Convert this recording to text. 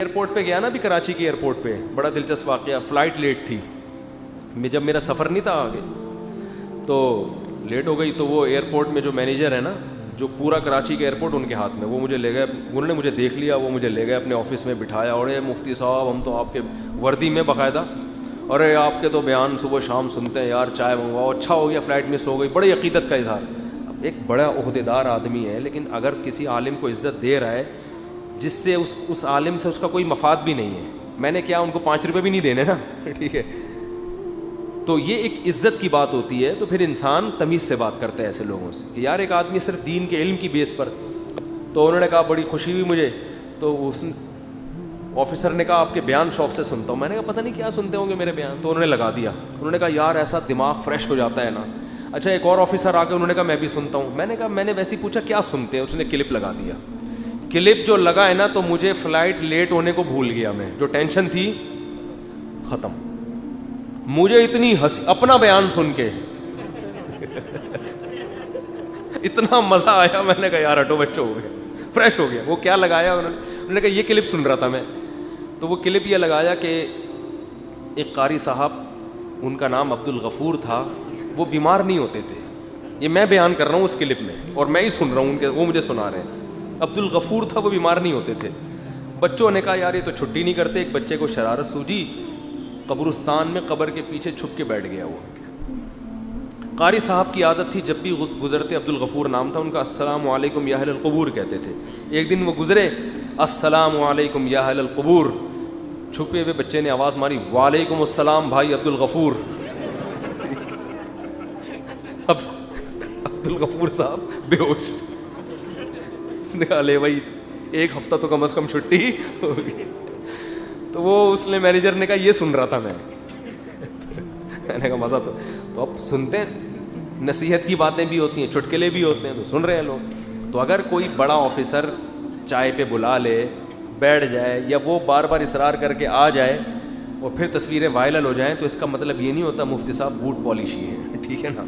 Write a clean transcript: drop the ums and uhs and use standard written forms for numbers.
Airport پہ گیا نا ابھی کراچی کے ایئرپورٹ پہ, بڑا دلچسپ واقعہ. فلائٹ لیٹ تھی, جب میرا سفر نہیں تھا آگے تو لیٹ ہو گئی. تو وہ ایئرپورٹ میں جو مینیجر ہے نا, جو پورا کراچی کے ایئرپورٹ ان کے ہاتھ میں, وہ مجھے لے گئے, انہوں نے مجھے دیکھ لیا, وہ مجھے لے گئے اپنے آفس میں بٹھایا, اور اے مفتی صاحب ہم تو آپ کے وردی میں باقاعدہ, اور آپ کے تو بیان صبح شام سنتے ہیں یار, چائے منگواؤ, اچھا ہو گیا فلائٹ مس ہو گئی, بڑی عقیدت کا اظہار. اب ایک بڑا عہدیدار آدمی ہے, لیکن اگر کسی عالم کو عزت دے رہا ہے جس سے اس عالم سے اس کا کوئی مفاد بھی نہیں ہے, میں نے کیا ان کو 5 روپے بھی نہیں دینے نا, ٹھیک ہے, تو یہ ایک عزت کی بات ہوتی ہے. تو پھر انسان تمیز سے بات کرتا ہے ایسے لوگوں سے کہ یار ایک آدمی صرف دین کے علم کی بیس پر. تو انہوں نے کہا, بڑی خوشی ہوئی مجھے, تو اس آفیسر نے کہا آپ کے بیان شوق سے سنتا ہوں. میں نے کہا پتہ نہیں کیا سنتے ہوں گے میرے بیان, تو انہوں نے لگا دیا. انہوں نے کہا یار ایسا دماغ فریش ہو جاتا ہے نا. اچھا ایک اور آفیسر آ کے انہوں نے کہا میں بھی سنتا ہوں. میں نے کہا میں نے ویسے ہی پوچھا کیا سنتے ہیں, اس نے کلپ لگا دیا. کلپ جو لگا ہے نا, تو مجھے فلائٹ لیٹ ہونے کو بھول گیا, میں جو ٹینشن تھی ختم. مجھے اتنی ہنسی اپنا بیان سن کے اتنا مزہ آیا, میں نے کہا یار ہٹو بچوں ہو گئے, فریش ہو گیا. وہ کیا لگایا انہوں نے کہا یہ کلپ سن رہا تھا میں. تو وہ کلپ یہ لگایا کہ ایک قاری صاحب, ان کا نام عبد الغفور تھا, وہ بیمار نہیں ہوتے تھے. یہ میں بیان کر رہا ہوں اس کلپ میں, اور میں ہی سن رہا ہوں, وہ مجھے سنا رہے ہیں. عبد الغفور تھا, وہ بیمار نہیں ہوتے تھے. بچوں نے کہا یار یہ تو چھٹی نہیں کرتے. ایک بچے کو شرارت سوجی, قبرستان میں قبر کے پیچھے چھپ کے بیٹھ گیا. وہ قاری صاحب کی عادت تھی, جب بھی گزرتے, عبد الغفور نام تھا ان کا, السلام علیکم یا اہل القبور کہتے تھے. ایک دن وہ گزرے, السلام علیکم یا اہل القبور. چھپے ہوئے بچے نے آواز ماری, وعلیکم السلام بھائی عبد الغفور. اب عبد الغفور صاحب بے ہوش. اس نے کہا لے بھائی ایک ہفتہ تو کم از کم چھٹی ہوگی. تو وہ اس نے مینیجر نے کہا یہ سن رہا تھا میں. میں نے کہا مزہ تو اب سنتے ہیں, نصیحت کی باتیں بھی ہوتی ہیں, چٹکلے بھی ہوتے ہیں, تو سن رہے ہیں لوگ. تو اگر کوئی بڑا آفیسر چائے پہ بلا لے, بیٹھ جائے, یا وہ بار بار اصرار کر کے آ جائے اور پھر تصویریں وائرل ہو جائیں, تو اس کا مطلب یہ نہیں ہوتا مفتی صاحب بوٹ پالش ہی ہے, ٹھیک ہے نا.